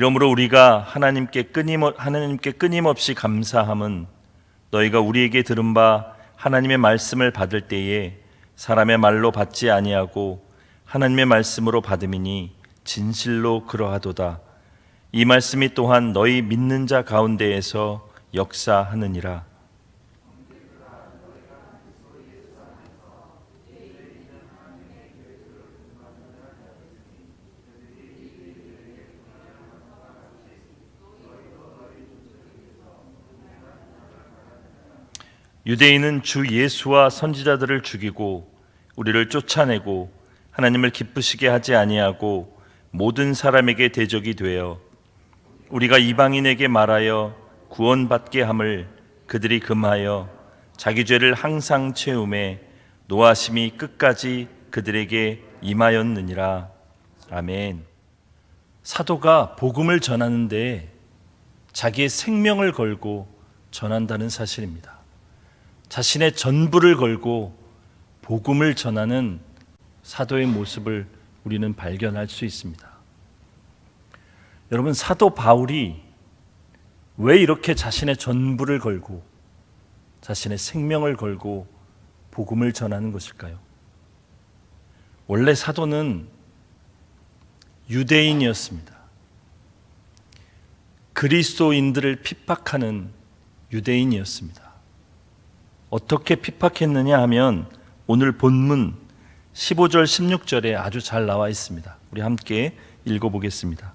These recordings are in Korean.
이러므로 우리가 하나님께 끊임없이 감사함은 너희가 우리에게 들은 바 하나님의 말씀을 받을 때에 사람의 말로 받지 아니하고 하나님의 말씀으로 받음이니 진실로 그러하도다. 이 말씀이 또한 너희 믿는 자 가운데에서 역사하느니라. 유대인은 주 예수와 선지자들을 죽이고 우리를 쫓아내고 하나님을 기쁘시게 하지 아니하고 모든 사람에게 대적이 되어 우리가 이방인에게 말하여 구원받게 함을 그들이 금하여 자기 죄를 항상 채우매 노하심이 끝까지 그들에게 임하였느니라. 아멘. 사도가 복음을 전하는데 자기의 생명을 걸고 전한다는 사실입니다. 자신의 전부를 걸고 복음을 전하는 사도의 모습을 우리는 발견할 수 있습니다. 여러분, 사도 바울이 왜 이렇게 자신의 전부를 걸고 자신의 생명을 걸고 복음을 전하는 것일까요? 원래 사도는 유대인이었습니다. 그리스도인들을 핍박하는 유대인이었습니다. 어떻게 핍박했느냐 하면 오늘 본문 15절 16절에 아주 잘 나와 있습니다. 우리 함께 읽어보겠습니다.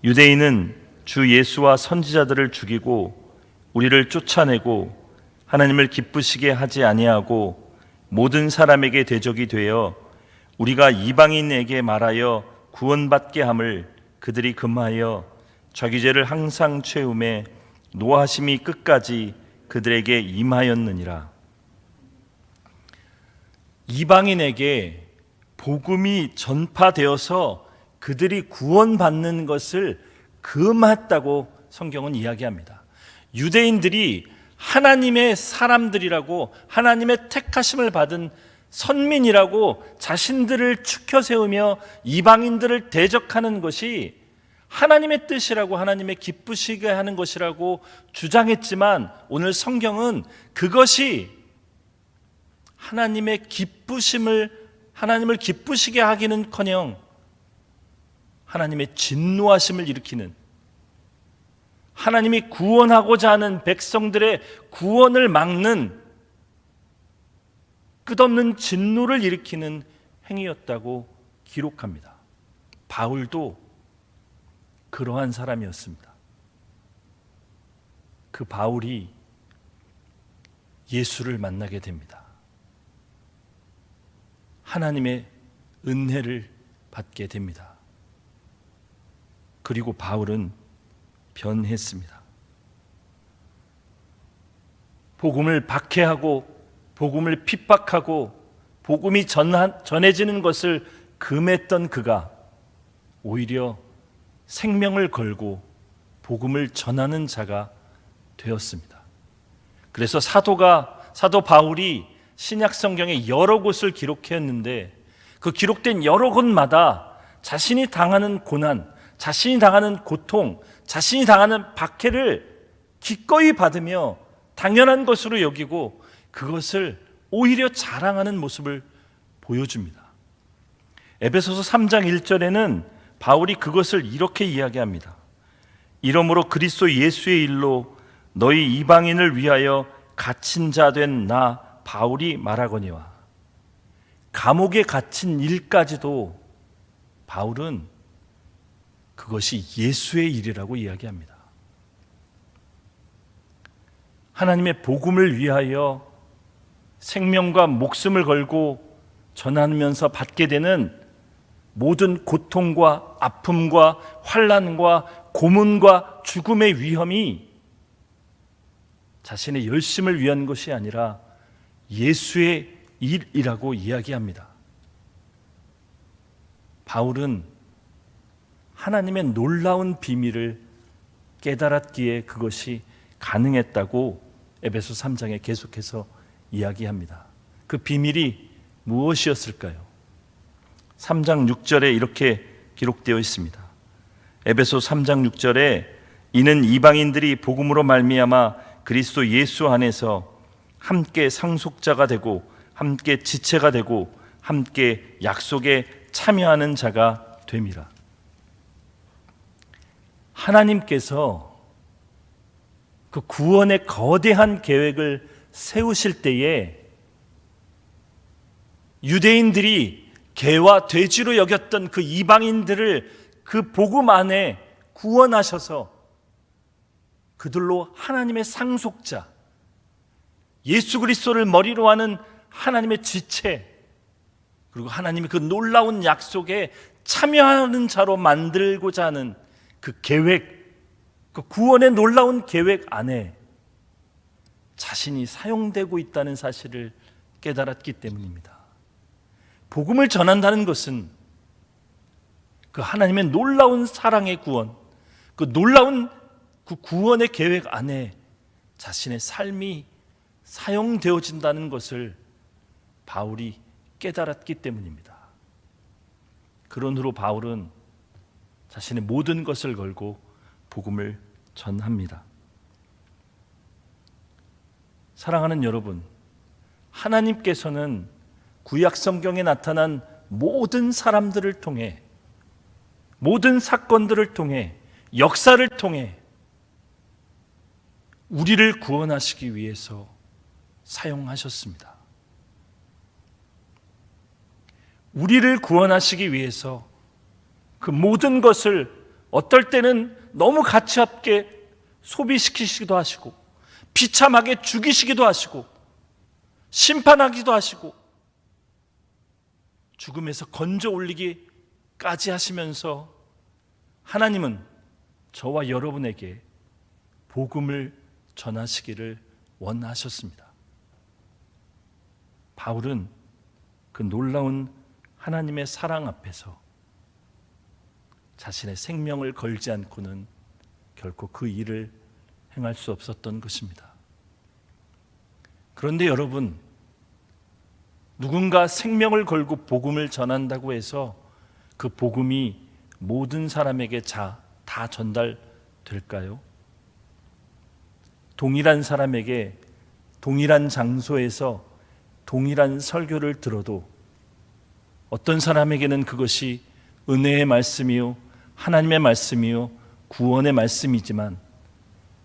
유대인은 주 예수와 선지자들을 죽이고 우리를 쫓아내고 하나님을 기쁘시게 하지 아니하고 모든 사람에게 대적이 되어 우리가 이방인에게 말하여 구원받게 함을 그들이 금하여 자기 죄를 항상 채우매 노하심이 끝까지 그들에게 임하였느니라. 이방인에게 복음이 전파되어서 그들이 구원받는 것을 금했다고 성경은 이야기합니다. 유대인들이 하나님의 사람들이라고, 하나님의 택하심을 받은 선민이라고 자신들을 추켜 세우며 이방인들을 대적하는 것이 하나님의 뜻이라고, 하나님의 기쁘시게 하는 것이라고 주장했지만 오늘 성경은 그것이 하나님을 기쁘시게 하기는커녕 하나님의 진노하심을 일으키는, 하나님이 구원하고자 하는 백성들의 구원을 막는 끝없는 진노를 일으키는 행위였다고 기록합니다. 바울도 그러한 사람이었습니다. 그 바울이 예수를 만나게 됩니다. 하나님의 은혜를 받게 됩니다. 그리고 바울은 변했습니다. 복음을 박해하고 복음을 핍박하고 복음이 전해지는 것을 금했던 그가 오히려 생명을 걸고 복음을 전하는 자가 되었습니다. 그래서 사도 바울이 신약 성경에 여러 곳을 기록했는데 그 기록된 여러 곳마다 자신이 당하는 고난, 자신이 당하는 고통, 자신이 당하는 박해를 기꺼이 받으며 당연한 것으로 여기고 그것을 오히려 자랑하는 모습을 보여줍니다. 에베소서 3장 1절에는 바울이 그것을 이렇게 이야기합니다. 이러므로 그리스도 예수의 일로 너희 이방인을 위하여 갇힌 자 된 나 바울이 말하거니와. 감옥에 갇힌 일까지도 바울은 그것이 예수의 일이라고 이야기합니다. 하나님의 복음을 위하여 생명과 목숨을 걸고 전하면서 받게 되는 모든 고통과 아픔과 환난과 고문과 죽음의 위험이 자신의 열심을 위한 것이 아니라 예수의 일이라고 이야기합니다. 바울은 하나님의 놀라운 비밀을 깨달았기에 그것이 가능했다고 에베소 3장에 계속해서 이야기합니다. 그 비밀이 무엇이었을까요? 3장 6절에 이렇게 기록되어 있습니다. 에베소 3장 6절에 이는 이방인들이 복음으로 말미암아 그리스도 예수 안에서 함께 상속자가 되고 함께 지체가 되고 함께 약속에 참여하는 자가 됨이라. 하나님께서 그 구원의 거대한 계획을 세우실 때에 유대인들이 개와 돼지로 여겼던 그 이방인들을 그 복음 안에 구원하셔서 그들로 하나님의 상속자, 예수 그리스도를 머리로 하는 하나님의 지체, 그리고 하나님의 그 놀라운 약속에 참여하는 자로 만들고자 하는 그 계획, 그 구원의 놀라운 계획 안에 자신이 사용되고 있다는 사실을 깨달았기 때문입니다. 복음을 전한다는 것은 그 하나님의 놀라운 사랑의 구원, 그 놀라운 그 구원의 계획 안에 자신의 삶이 사용되어진다는 것을 바울이 깨달았기 때문입니다. 그러므로 바울은 자신의 모든 것을 걸고 복음을 전합니다. 사랑하는 여러분, 하나님께서는 구약 성경에 나타난 모든 사람들을 통해, 모든 사건들을 통해, 역사를 통해 우리를 구원하시기 위해서 사용하셨습니다. 우리를 구원하시기 위해서 그 모든 것을 어떨 때는 너무 가치없게 소비시키시기도 하시고, 비참하게 죽이시기도 하시고, 심판하기도 하시고, 죽음에서 건져 올리기까지 하시면서 하나님은 저와 여러분에게 복음을 전하시기를 원하셨습니다. 바울은 그 놀라운 하나님의 사랑 앞에서 자신의 생명을 걸지 않고는 결코 그 일을 행할 수 없었던 것입니다. 그런데 여러분, 누군가 생명을 걸고 복음을 전한다고 해서 그 복음이 모든 사람에게 다 전달될까요? 동일한 사람에게 동일한 장소에서 동일한 설교를 들어도 어떤 사람에게는 그것이 은혜의 말씀이요, 하나님의 말씀이요, 구원의 말씀이지만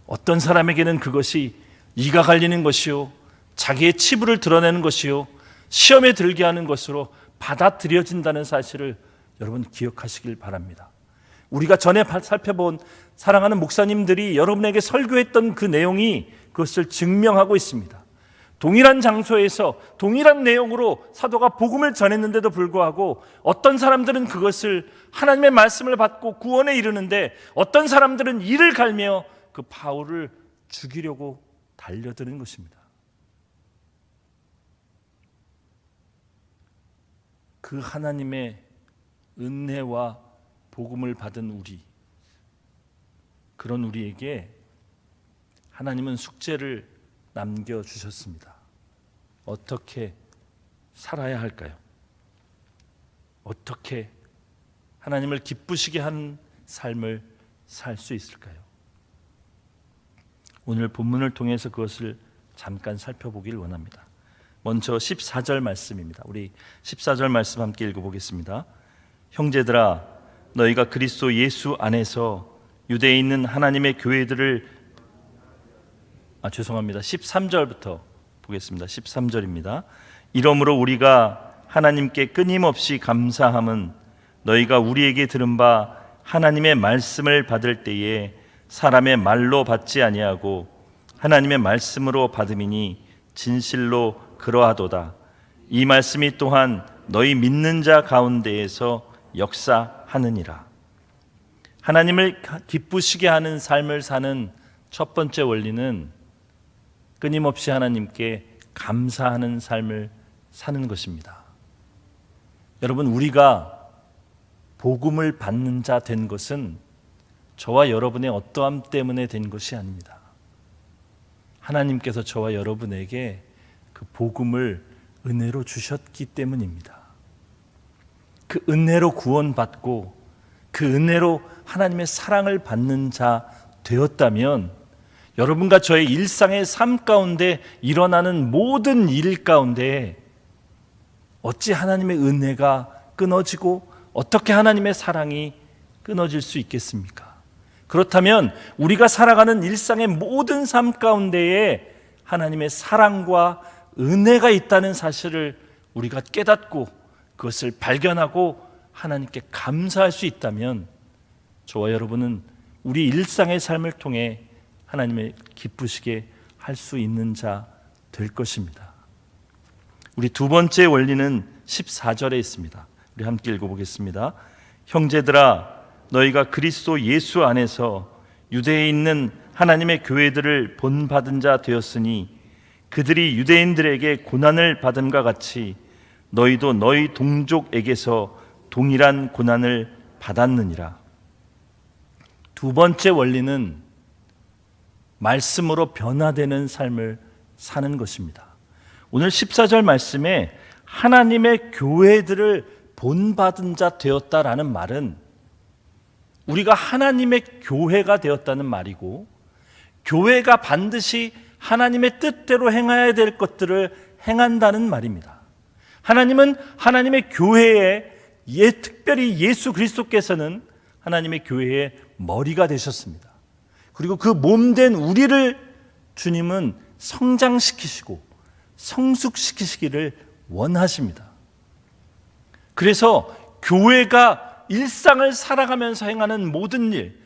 어떤 사람에게는 그것이 이가 갈리는 것이요, 자기의 치부를 드러내는 것이요, 시험에 들게 하는 것으로 받아들여진다는 사실을 여러분 기억하시길 바랍니다. 우리가 전에 살펴본 사랑하는 목사님들이 여러분에게 설교했던 그 내용이 그것을 증명하고 있습니다. 동일한 장소에서 동일한 내용으로 사도가 복음을 전했는데도 불구하고 어떤 사람들은 그것을 하나님의 말씀을 받고 구원에 이르는데 어떤 사람들은 이를 갈며 그 바울을 죽이려고 달려드는 것입니다. 그 하나님의 은혜와 복음을 받은 우리, 그런 우리에게 하나님은 숙제를 남겨주셨습니다. 어떻게 살아야 할까요? 어떻게 하나님을 기쁘시게 하는 삶을 살 수 있을까요? 오늘 본문을 통해서 그것을 잠깐 살펴보길 원합니다. 먼저 14절 말씀입니다. 우리 14절 말씀 함께 읽어보겠습니다. 형제들아, 너희가 그리스도 예수 안에서 유대에 있는 하나님의 교회들을 13절부터 보겠습니다. 13절입니다. 이러므로 우리가 하나님께 끊임없이 감사함은 너희가 우리에게 들은 바 하나님의 말씀을 받을 때에 사람의 말로 받지 아니하고 하나님의 말씀으로 받음이니 진실로 그러하도다. 이 말씀이 또한 너희 믿는 자 가운데에서 역사하느니라. 하나님을 기쁘시게 하는 삶을 사는 첫 번째 원리는 끊임없이 하나님께 감사하는 삶을 사는 것입니다. 여러분, 우리가 복음을 받는 자 된 것은 저와 여러분의 어떠함 때문에 된 것이 아닙니다. 하나님께서 저와 여러분에게 그 복음을 은혜로 주셨기 때문입니다. 그 은혜로 구원받고 그 은혜로 하나님의 사랑을 받는 자 되었다면 여러분과 저의 일상의 삶 가운데 일어나는 모든 일 가운데 어찌 하나님의 은혜가 끊어지고 어떻게 하나님의 사랑이 끊어질 수 있겠습니까? 그렇다면 우리가 살아가는 일상의 모든 삶 가운데에 하나님의 사랑과 은혜가 있다는 사실을 우리가 깨닫고 그것을 발견하고 하나님께 감사할 수 있다면 저와 여러분은 우리 일상의 삶을 통해 하나님을 기쁘시게 할 수 있는 자 될 것입니다. 우리 두 번째 원리는 14절에 있습니다. 우리 함께 읽어보겠습니다. 형제들아, 너희가 그리스도 예수 안에서 유대에 있는 하나님의 교회들을 본받은 자 되었으니 그들이 유대인들에게 고난을 받음과 같이 너희도 너희 동족에게서 동일한 고난을 받았느니라. 두 번째 원리는 말씀으로 변화되는 삶을 사는 것입니다. 오늘 14절 말씀에 하나님의 교회들을 본받은 자 되었다라는 말은 우리가 하나님의 교회가 되었다는 말이고, 교회가 반드시 하나님의 뜻대로 행해야 될 것들을 행한다는 말입니다. 하나님은 하나님의 교회에 특별히 예수 그리스도께서는 하나님의 교회의 머리가 되셨습니다. 그리고 그 몸된 우리를 주님은 성장시키시고 성숙시키시기를 원하십니다. 그래서 교회가 일상을 살아가면서 행하는 모든 일,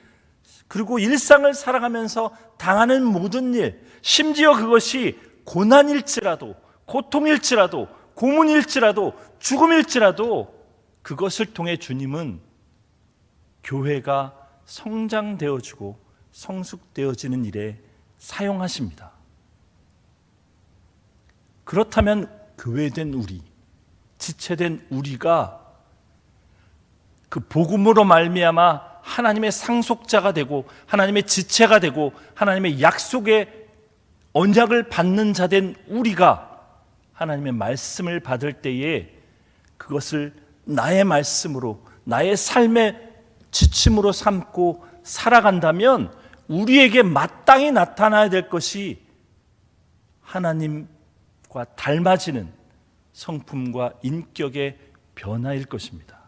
그리고 일상을 살아가면서 당하는 모든 일, 심지어 그것이 고난일지라도, 고통일지라도, 고문일지라도, 죽음일지라도 그것을 통해 주님은 교회가 성장되어지고 성숙되어지는 일에 사용하십니다. 그렇다면 교회된 우리, 지체된 우리가 그 복음으로 말미암아 하나님의 상속자가 되고 하나님의 지체가 되고 하나님의 약속의 언약을 받는 자 된 우리가 하나님의 말씀을 받을 때에 그것을 나의 말씀으로, 나의 삶의 지침으로 삼고 살아간다면 우리에게 마땅히 나타나야 될 것이 하나님과 닮아지는 성품과 인격의 변화일 것입니다.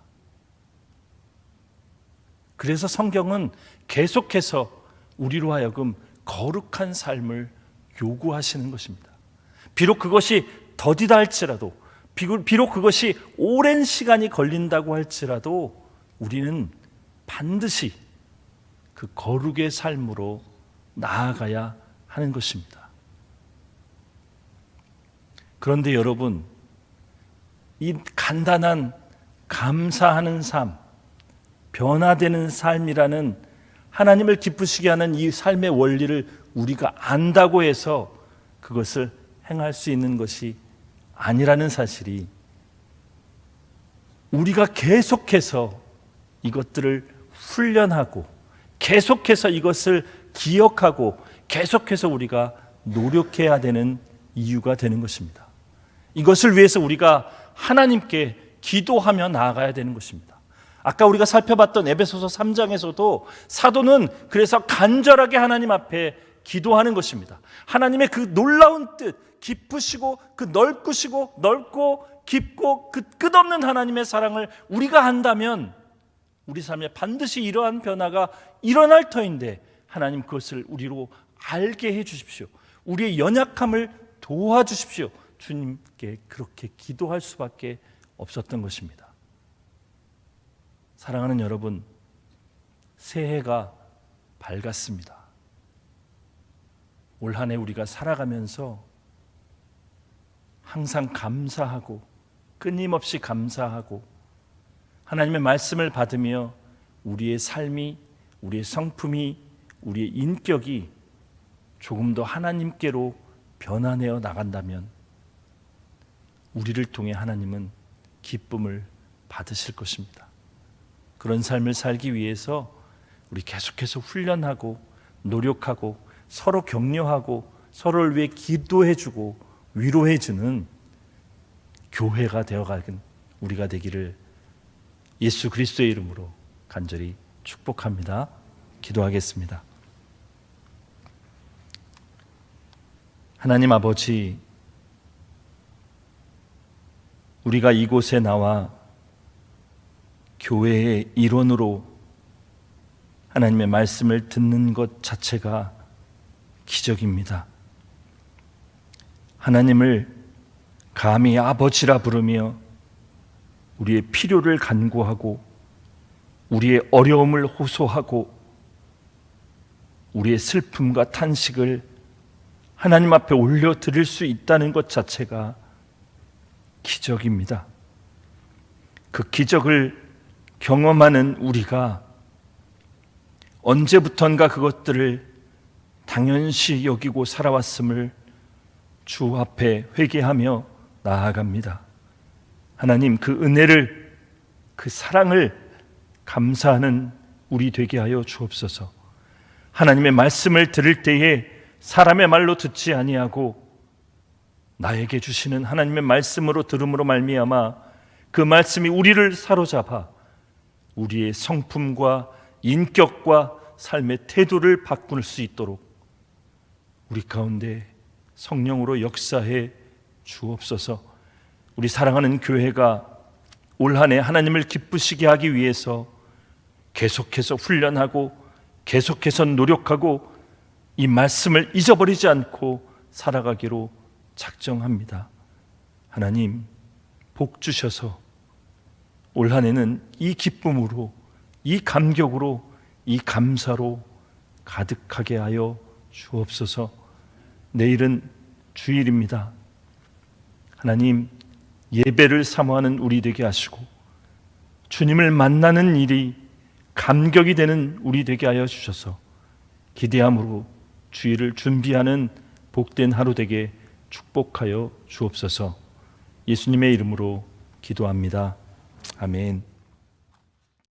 그래서 성경은 계속해서 우리로 하여금 거룩한 삶을 요구하시는 것입니다. 비록 그것이 더디다 할지라도, 비록 그것이 오랜 시간이 걸린다고 할지라도 우리는 반드시 그 거룩의 삶으로 나아가야 하는 것입니다. 그런데 여러분, 이 간단한 감사하는 삶, 변화되는 삶이라는 하나님을 기쁘시게 하는 이 삶의 원리를 우리가 안다고 해서 그것을 행할 수 있는 것이 아니라는 사실이, 우리가 계속해서 이것들을 훈련하고 계속해서 이것을 기억하고 계속해서 우리가 노력해야 되는 이유가 되는 것입니다. 이것을 위해서 우리가 하나님께 기도하며 나아가야 되는 것입니다. 아까 우리가 살펴봤던 에베소서 3장에서도 사도는 그래서 간절하게 하나님 앞에 기도하는 것입니다. 하나님의 그 놀라운 뜻, 깊으시고 그 넓고 깊고 그 끝없는 하나님의 사랑을 우리가 한다면 우리 삶에 반드시 이러한 변화가 일어날 터인데, 하나님 그것을 우리로 알게 해 주십시오. 우리의 연약함을 도와주십시오. 주님께 그렇게 기도할 수밖에 없었던 것입니다. 사랑하는 여러분, 새해가 밝았습니다. 올 한 해 우리가 살아가면서 항상 감사하고 끊임없이 감사하고 하나님의 말씀을 받으며 우리의 삶이, 우리의 성품이, 우리의 인격이 조금 더 하나님께로 변화되어 나간다면 우리를 통해 하나님은 기쁨을 받으실 것입니다. 그런 삶을 살기 위해서 우리 계속해서 훈련하고 노력하고 서로 격려하고 서로를 위해 기도해주고 위로해주는 교회가 되어가는 우리가 되기를 예수 그리스도의 이름으로 간절히 축복합니다. 기도하겠습니다. 하나님 아버지, 우리가 이곳에 나와 교회의 일원으로 하나님의 말씀을 듣는 것 자체가 기적입니다. 하나님을 감히 아버지라 부르며 우리의 필요를 간구하고 우리의 어려움을 호소하고 우리의 슬픔과 탄식을 하나님 앞에 올려 드릴 수 있다는 것 자체가 기적입니다. 그 기적을 경험하는 우리가 언제부턴가 그것들을 당연시 여기고 살아왔음을 주 앞에 회개하며 나아갑니다. 하나님, 그 은혜를, 그 사랑을 감사하는 우리 되게 하여 주옵소서. 하나님의 말씀을 들을 때에 사람의 말로 듣지 아니하고 나에게 주시는 하나님의 말씀으로 들음으로 말미암아 그 말씀이 우리를 사로잡아 우리의 성품과 인격과 삶의 태도를 바꿀 수 있도록 우리 가운데 성령으로 역사해 주옵소서. 우리 사랑하는 교회가 올 한 해 하나님을 기쁘시게 하기 위해서 계속해서 훈련하고 계속해서 노력하고 이 말씀을 잊어버리지 않고 살아가기로 작정합니다. 하나님, 복 주셔서 올 한 해는 이 기쁨으로, 이 감격으로, 이 감사로 가득하게 하여 주옵소서. 내일은 주일입니다. 하나님, 예배를 사모하는 우리 되게 하시고 주님을 만나는 일이 감격이 되는 우리 되게 하여 주셔서 기대함으로 주일을 준비하는 복된 하루 되게 축복하여 주옵소서. 예수님의 이름으로 기도합니다. 아멘.